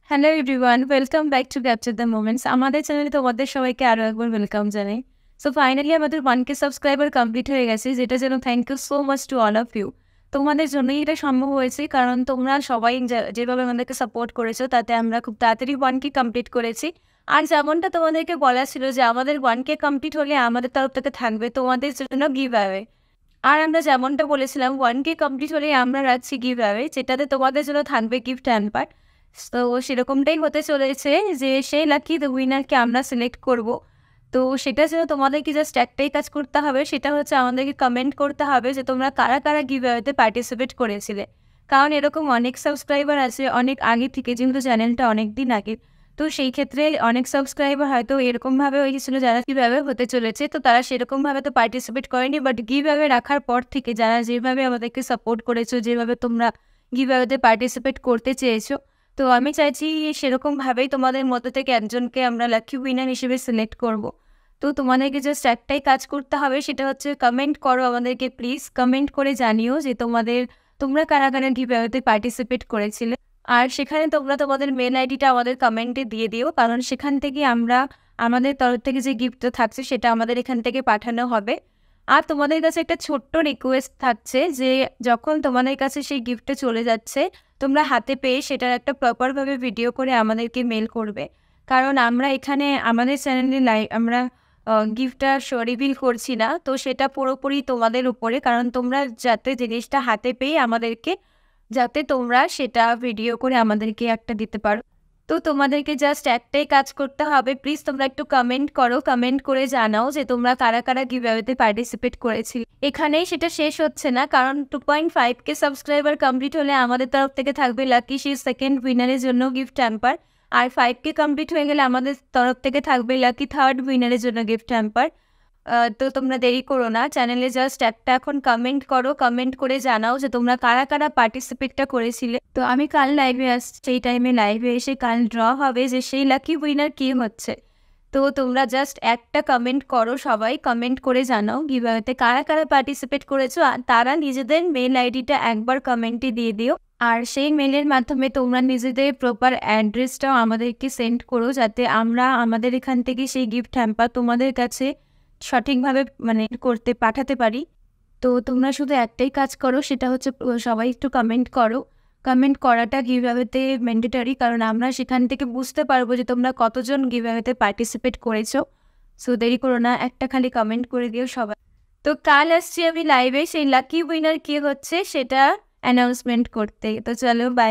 Hello everyone, welcome back to capture the moments. আমাদের চ্যানেলে তোমাদের সবাইকে আরও একবার ওয়েলকাম জানাই। সো ফাইনালি আমাদের 1K সাবস্ক্রাইবার কমপ্লিট হয়ে গেছে, যেটা যেন thank you so much to all of you. তোমাদের জন্যই এটা সম্ভব হয়েছে, কারণ তোমরা সবাই যেভাবে আমাদেরকে সাপোর্ট করেছো তাতে আমরা খুব তাড়াতাড়ি 1K কমপ্লিট করেছি। আর যেমনটা তোমাদেরকে বলা ছিল যে আমাদের 1K কমপ্লিট হলে আমাদের তরফ থেকে থাকবে তোমাদের জন্য গিভ অ্যাওয়ে। আর আমরা যেমনটা বলেছিলাম 1K কমপ্লিট হলেই আমরা রাখছি গিভ অ্যাওয়ে, যেটাতে তোমাদের জন্য থাকবে গিফট হ্যাম্পার। তো সেরকমটাই হতে চলেছে যে সেই লাকি দ্য উইনারকে আমরা সিলেক্ট করব। তো সেটার জন্য তোমাদেরকে জাস্ট একটাই কাজ করতে হবে, সেটা হচ্ছে আমাদেরকে কমেন্ট করতে হবে যে তোমরা কারা কারা গিভ অ্যাওয়েতে পার্টিসিপেট করেছিলে। কারণ এরকম অনেক সাবস্ক্রাইবার আছে অনেক আগে থেকে, যেহেতু চ্যানেলটা অনেক দিন আগে। তো সেই ক্ষেত্রে অনেক সাবস্ক্রাইবার হয়তো এরকমভাবে হয়েছিল যারা গিভ অ্যাওয়ে হতে চলেছে, তো তারা সেরকমভাবে তো পার্টিসিপেট করেনি, বাট গিভ অ্যাওয়ে রাখার পর থেকে যারা যেভাবে আমাদেরকে সাপোর্ট করেছো, যেভাবে তোমরা গিভ অ্যাওয়েতে পার্টিসিপেট করতে চেয়েছো, তো আমি চাইছি সেরকমভাবেই তোমাদের মধ্যে থেকে একজনকে আমরা লাকি উইনার হিসেবে সিলেক্ট করব। তো তোমাদেরকে জাস্ট একটাই কাজ করতে হবে, সেটা হচ্ছে কমেন্ট করো আমাদেরকে, প্লিজ কমেন্ট করে জানিও যে তোমরা কারা কারা গিভ অ্যাওয়েতে পার্টিসিপেট করেছিলে। আর সেখানে তোমরা তোমাদের মেল আইডিটা আমাদের কমেন্টে দিয়ে দিও, কারণ সেখান থেকে আমাদের তরফ থেকে যে গিফটটা থাকছে সেটা আমাদের এখান থেকে পাঠানো হবে। আর তোমাদের কাছে একটা ছোট্ট রিকোয়েস্ট থাকছে যে যখন তোমাদের কাছে সেই গিফটটা চলে যাচ্ছে, তোমরা হাতে পেয়ে সেটার একটা প্রপারভাবে ভিডিও করে আমাদেরকে মেল করবে। কারণ আমরা এখানে আমাদের চ্যানেলে আমরা গিফটটা রিভিল করছি না, তো সেটা পুরোপুরি তোমাদের উপরে, কারণ তোমরা যাতে জিনিসটা হাতে পেয়ে আমাদেরকে, যাতে তোমরা সেটা ভিডিও করে আমাদেরকে একটা দিতে পারো। তো তোমাদেরকে জাস্ট একটাই কাজ করতে হবে, প্লিজ তোমরা একটু কমেন্ট করো, কমেন্ট করে জানাও যে তোমরা কারা কারা গিভঅ্যাওয়েতে পার্টিসিপেট করেছিলে। এখানেই সেটা শেষ হচ্ছে না, কারণ 2.5K সাবস্ক্রাইবার কমপ্লিট হলে আমাদের তরফ থেকে থাকবে লাকি সেই সেকেন্ড উইনারের জন্য গিফট হ্যাম্পার। আর 5K কমপ্লিট হয়ে গেলে আমাদের তরফ থেকে থাকবে লাকি থার্ড উইনারের জন্য গিফট হ্যাম্পার। তো তোমরা দেরি করো না, চ্যানেলে জাস্ট একটা এখন কমেন্ট করো, কমেন্ট করে জানাও যে তোমরা কারা কারা পার্টিসিপেটটা করেছিলে। তো আমি কাল লাইভে আসছি, সেই টাইমে লাইভে এসে কাল ড্র হবে যে সেই লাকি উইনার কী হচ্ছে। তো তোমরা জাস্ট একটা কমেন্ট করো, সবাই কমেন্ট করে জানাও গিভঅ্যাওয়েতে কারা কারা পার্টিসিপেট করেছো, আর তারা নিজেদের মেল আইডিটা একবার কমেন্টে দিয়ে দিও। আর সেই মেলের মাধ্যমে তোমরা নিজেদের প্রপার অ্যাড্রেসটাও আমাদেরকে সেন্ড করো, যাতে আমরা আমাদের এখান থেকে সেই গিফট হ্যাম্পার তোমাদের কাছে সঠিকভাবে করতে পাঠাতে পারি। তো তোমরা শুধু একটাই কাজ করো, সেটা হচ্ছে সবাই একটু কমেন্ট করো। কমেন্ট করাটা গিভঅ্যাওয়েতে ম্যান্ডেটরি, কারণ আমরা সেখান থেকে বুঝতে পারবো যে তোমরা কতজন গিভঅ্যাওয়েতে পার্টিসিপেট করেছো। সো দেরি করো না, একটা খালি কমেন্ট করে দিও সবাই। তো কাল আসছি আমি লাইভে সেই লাকি উইনার কে হচ্ছে সেটা অ্যানাউন্সমেন্ট করতে। তো চলো, বাই।